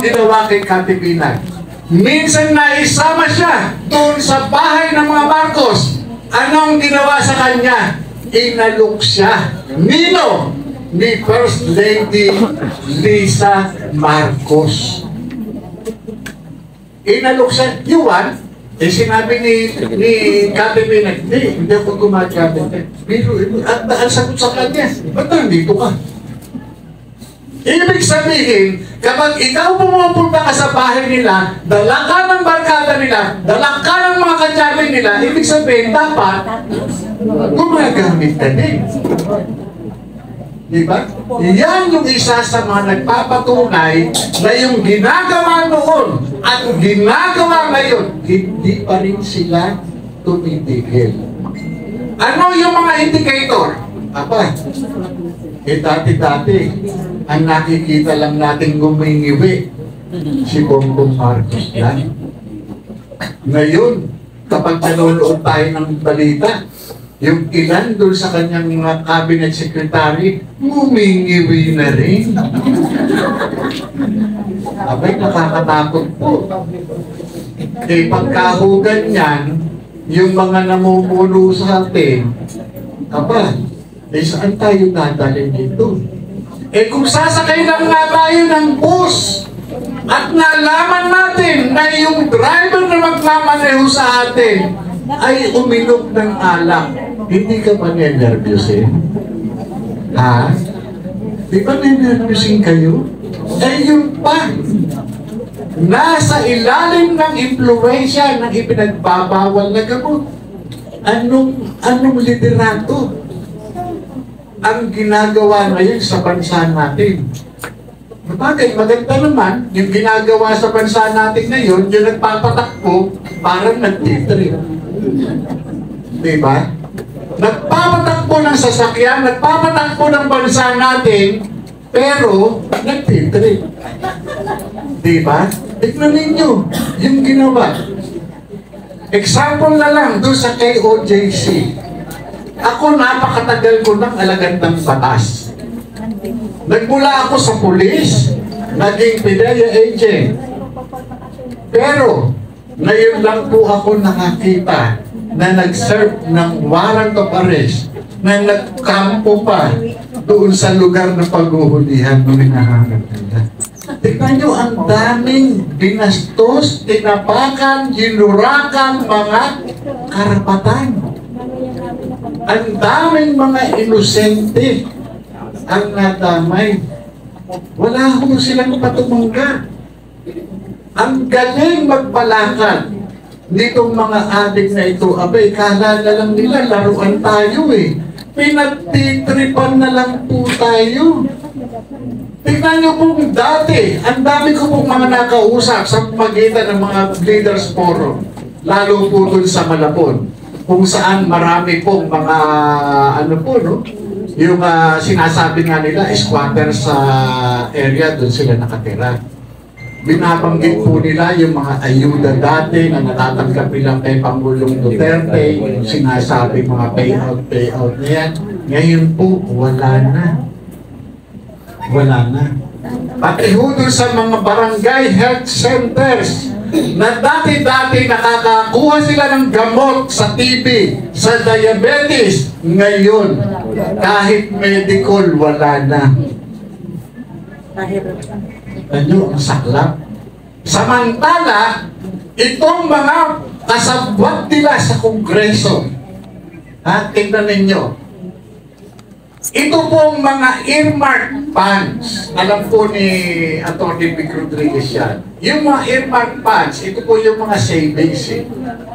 ginawa kay Kati Binay? Minsan na isama siya doon sa bahay ng mga Marcos. Anong ginawa sa kanya? Inalok siya. Nino? Ni First Lady Lisa Marcos. Inalok siya. You want? Eh sinabi ni Kati Binay, hindi ako gumagamit. Pero ang sagot sa kanya, ba't nandito ka? Ibig sabihin, kapag ikaw pumupunta ka sa bahay nila, dala ka ng barkada nila, dala ka ng mga kadyari nila, ibig sabihin, dapat gumagamit ka din. Diba? Yan yung isa sa mga nagpapatunay na yung ginagawa noon at ginagawa ngayon, hindi pa rin sila tumitigil. Ano yung mga indicator? Aba, dati-dati, ang nakikita lang natin gumingiwi, si Bongbong Marcos lang. Ngayon, kapag nanonood tayo ng balita, yung ilan doon sa kanyang mga cabinet secretary, gumingiwi na rin. Abay, nakakatakot po. Eh, pagkahugan yan, yung mga namumuno sa atin, aba, eh, saan tayo dadalhin dito? Eh kung sasakay lang nga tayo ng bus at nalaman natin na yung driver na magmamaneho sa atin ay uminom ng alak, hindi ka ba nervyusin? Ha? Di ba nervyusin kayo? Eh yun pa, nasa ilalim ng impluensya ng ipinagbabawal na gamot. Anong liderato ang ginagawa ngayon sa bansa natin? Bagay, maganda naman, yung ginagawa sa bansa natin ngayon, yung nagpapatakbo, parang nagtitrip. Diba? Nagpapatakbo ng sasakyan, nagpapatakbo ng bansa natin, pero nagtitrip. Diba? Tignan ninyo, yung ginawa. Example na lang doon sa KOJC. Ako, napakatagal ko ng alagad ng batas. Nagmula ako sa pulis, naging PIDEA agent. Pero, ngayon lang po ako nakakita na nag-serve ng warrant of arrest, na nagkampo pa doon sa lugar na paghuhulihan ng hinahanap nila. Tignan nyo, ang daming binastos, tinapakan, ginurakan mga karapatan. Ang daming mga inosente ang nadamay. Wala ho silang patumangga. Ang galing magpalakad nitong mga adik na ito. Abay, kala na lang nila, laruan tayo eh. Pinagtitripan na lang po tayo. Tingnan nyo po dati, ang dami ko pong mga nakausap sa pagitan ng mga leaders forum, lalo po dun sa Malabon, kung saan marami pong mga ano po, no? Yung sinasabi nga nila, squatter sa area, dun sila nakatira. Binabanggit po nila yung mga ayuda dati na natatanggap nila kay Pangulong Duterte, yung sinasabi mga payout na yan. Ngayon po, wala na. Wala na. Pati ho doon sa mga barangay health centers na dati-dati nakakakuha sila ng gamot sa TB, sa diabetes, ngayon, kahit medical, wala na. Ano ang saklap? Samantala, itong mga kasabwat nila sa Kongreso, tingnan ninyo, ito pong mga earmark funds, alam po ni Atty. Vic Rodriguez yan. Yung mga earmark funds, ito po yung mga savings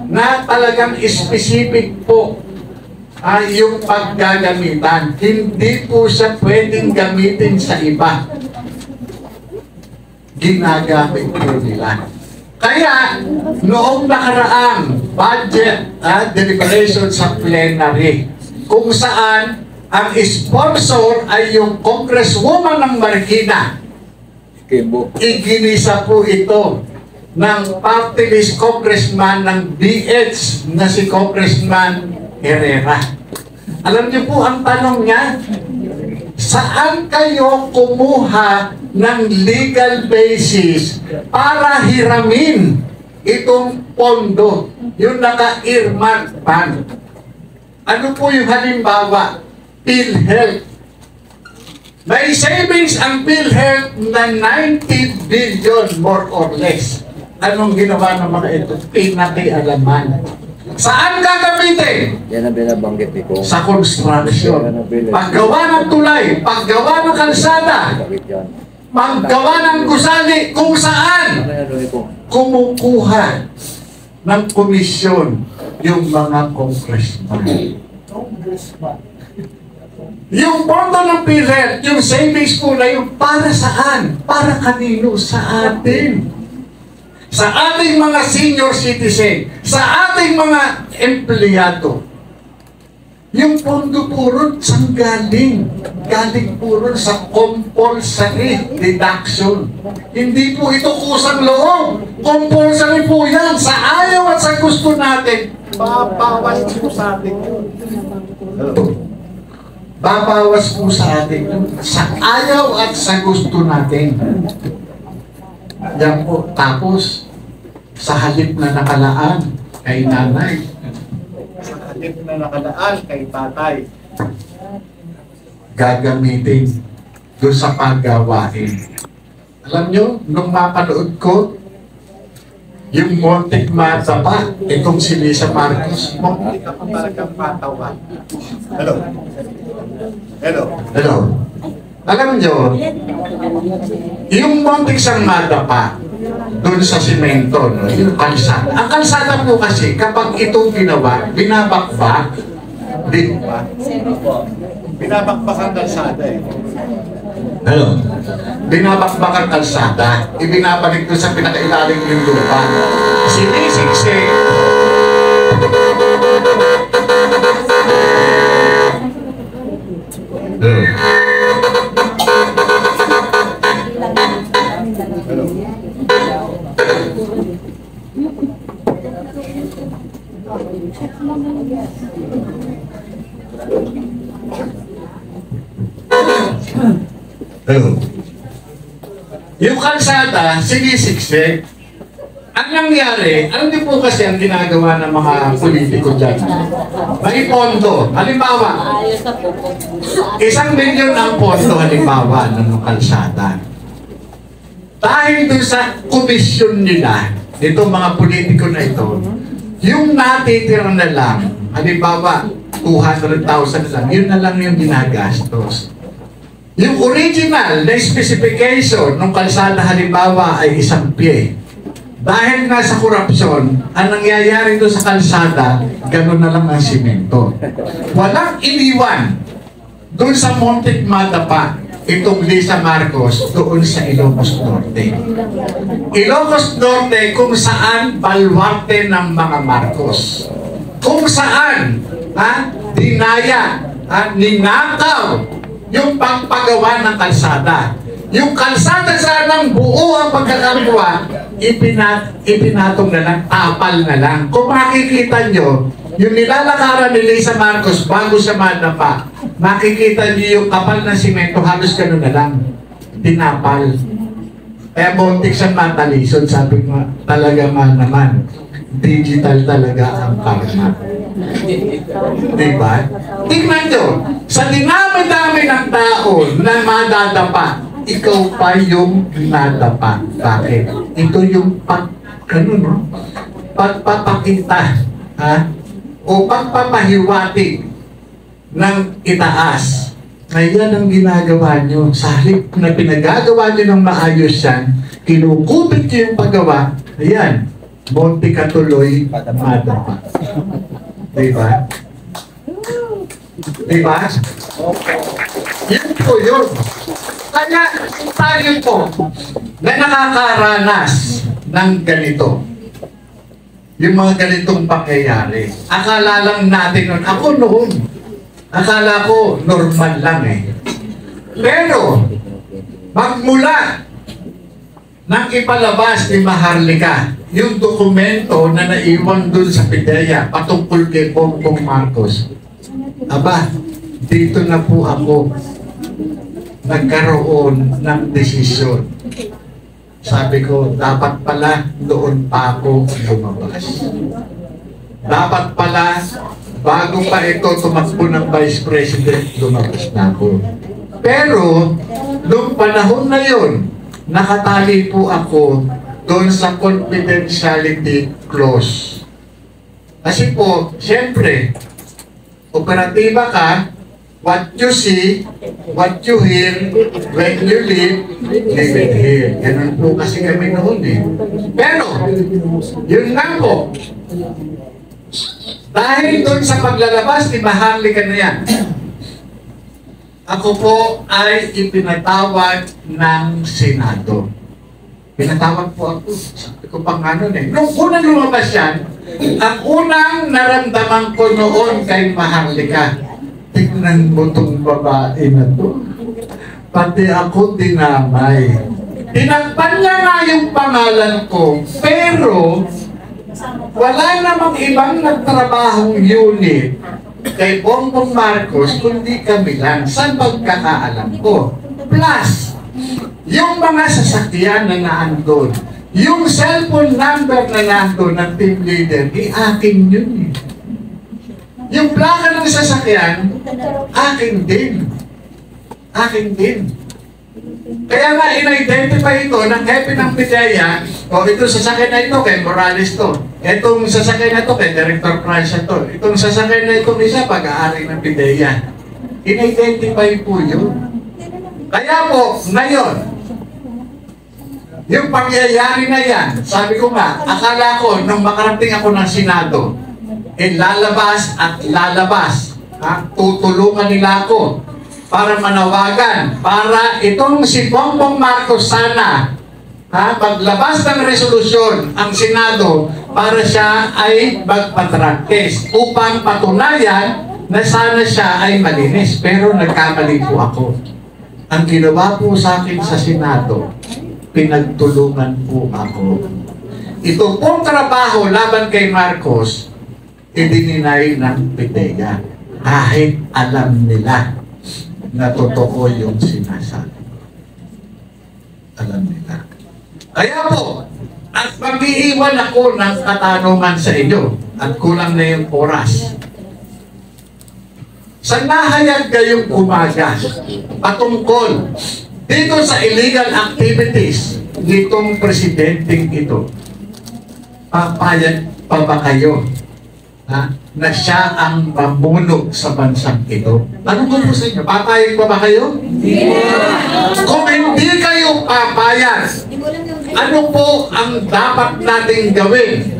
na talagang specific po yung paggagamitan. Hindi po siya pwedeng gamitin sa iba. Ginagamit po nila. Kaya, noong nakaraang budget deliberation sa plenary, kung saan ang sponsor ay yung Congresswoman ng Marikina. Iginisa po ito ng party list congressman ng DH na si Congressman Herrera. Alam niyo po ang tanong niya, saan kayo kumuha ng legal basis para hiramin itong pondo, yung naka-earmark ban? Ano po yung halimbawa? PhilHealth. May savings ang PhilHealth na 90 billion more or less. Anong ginawa ng mga ito? Pinakialaman. Saan gagamitin? Yan ang binabanggit ni Kong. Sa construction. Paggawa ng tulay, paggawa ng kalsada, paggawa ng gusali, kung saan kumukuha ng komisyon yung mga congressman. Yung pondo ng PhilHealth, yung savings po na yung para saan? Para kanino? Sa atin. Sa ating mga senior citizen, sa ating mga empleyado. Yung pondo puro saan galing? Galing puro sa compulsory deduction. Hindi po ito kusang loob. Compulsory po yan. Sa ayaw at sa gusto natin, babawas po sa atin yun. Babawas po sa atin yun. Sa ayaw at sa gusto natin. Yan po. Tapos, sa halip na nakalaan kay nanay, sa halip na nakalaan kay tatay, gagamitin doon sa paggawain. Alam nyo, nung mapanood ko, yung Montek Matapa, itong si Lisa Marcos, Montek ka pa talagang patawa. Hello? Hello? Hello? Alam nyo, yung Montek sang Matapa, doon sa simento, no? Yung kalsada. Ang kalsada po kasi, kapag itong ginawa, binabakbak, di ba? Binabakbak ang kalsada eh. Ano? Binabakbak ang kalsada, ibinabalik doon sa pinakailalim ng lupa. Sinisiksik. Yung kalsada, sinisiksik. Ang nangyari, ano din po kasi ang ginagawa ng mga politiko dyan? May pondo. Halimbawa, 1 milyon ang pondo halimbawa ng kalsada. Dahil doon sa komisyon nila, itong mga politiko na ito, yung natitira na lang, halimbawa, 200,000 lang, yun na lang yung ginagastos. Yung original na specification ng kalsada halimbawa ay 1 pie. Dahil nga sa korupsyon, ang nangyayari doon sa kalsada, gano'n na lang ang simento. Walang iniwan doon sa Montek Matapa, itong Lisa Marcos, doon sa Ilocos Norte. Ilocos Norte kung saan baluarte ng mga Marcos. Kung saan, dinaya, ninakaw, yung pagpagawa ng kalsada. Yung kalsada sanang buo ang pagkakagawa, ipinatong na lang, tapal na lang. Kung makikita nyo, yung nilalakaran ni Lisa Marcos bago siya madapa, makikita nyo yung kapal na simento, halos gano'n na lang. Tinapal. Kaya muntik siyang matalison, sabi ko talaga naman. Digital talaga ang karma. Diba? Tingnan nyo, sa dinami-dami ng tao na madadapa, ikaw pa yung nadapa. Bakit? Ito yung pagpapakita, o pagpapahiwatig ng itaas. Ngayon ang ginagawa nyo, sa halip na pinagagawa nyo ng maayos yan, kinukupit nyo yung paggawa, ayan, munti ka tuloy, madapa. Diba? Diba? Yan po yun. Kaya tayo po na nakakaranas ng ganito, yung mga ganitong pangyayari, akala lang natin nun, ako noon, akala ko normal lang eh. Pero, magmula nang ipalabas ni Maharlika yung dokumento na naiwan dun sa PIDEA patungkol kay Bongbong Marcos, aba, dito na po ako nagkaroon ng desisyon. Sabi ko, dapat pala doon pa ako lumabas. Dapat pala, bago pa ito tumakbo ng Vice President, lumabas na ako. Pero, noong panahon na yun, nakatali po ako doon sa confidentiality clause. Kasi po, siyempre, operatiba ka, what you see, what you hear, when you live it here. Ganun po kasi kami noon eh. Pero, yun lang po. Dahil doon sa paglalabas, maharlika na yan. Ako po ay ipinatawag ng Senado. Pinatawag po ako. Sabi ko pang ano eh. Nung unang lumabas yan, ang unang naramdaman ko noon kay Maharlika, tignan mo tong babae na to. Pati ako dinamay. Tinagpan niya nga yung pangalan ko, pero wala namang ibang nagtrabahong unit kay Bongbong Marcos, kundi kami lang sa pagkakaalam ko. Plus, yung mga sasakyan na naandun, yung cellphone number na naandun ng team leader, akin yun eh. Yung plaka ng sasakyan, akin din. Akin din. Kaya nga in-identify ito ng hepe ng PIDEA, o itong sasakyan na ito kay Morales to. Itong sasakyan na ito kay Director Francia to. Itong sasakyan na itong isa pag-aari ng PIDEA. In-identify po yun. Kaya po, ngayon, yung pangyayari na yan, sabi ko nga, akala ko nung makarating ako ng Senado, lalabas at lalabas. Tutulungan nila ako para manawagan, para itong si Bongbong Marcos sana, paglabas ng resolusyon ang Senado para siya ay magpatractase upang patunayan na sana siya ay malinis. Pero nagkamali po ako. Ang ginawa po sa akin sa Senado, pinagtulungan po ako. Ito pong trabaho laban kay Marcos, idininay ng PIDEA kahit alam nila na totoo yung sinasabi. Alam nila. Kaya po, at mag-iiwan ako ng katanungan sa inyo at kulang na yung oras. Sa nahayag kayong umaga patungkol dito sa illegal activities nitong presidenteng ito, papayag pa ba kayo na siya ang mamuno sa bansang ito? Tanong ko po sa inyo, papayag pa ba kayo? Yeah. Kung hindi kayo papayag, ano po ang dapat nating gawin?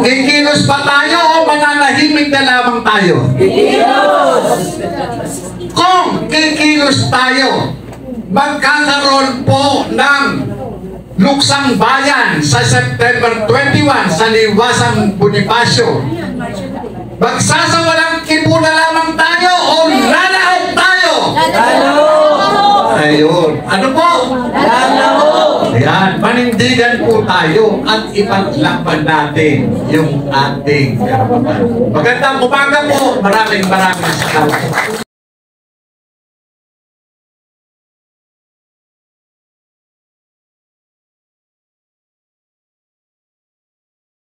Kikilos ba tayo o mananahimik na lamang tayo? Kung kikilos tayo, magkakaroon po ng luksang bayan sa September 21 sa Liwasang Bonifacio. Magsasawalang kibo na lamang tayo o lalaot tayo? Ayun. Ano po? Ayan. Panindigan po tayo at ipaglaban natin yung ating karapatan. Magandang umaga po. Maraming salamat.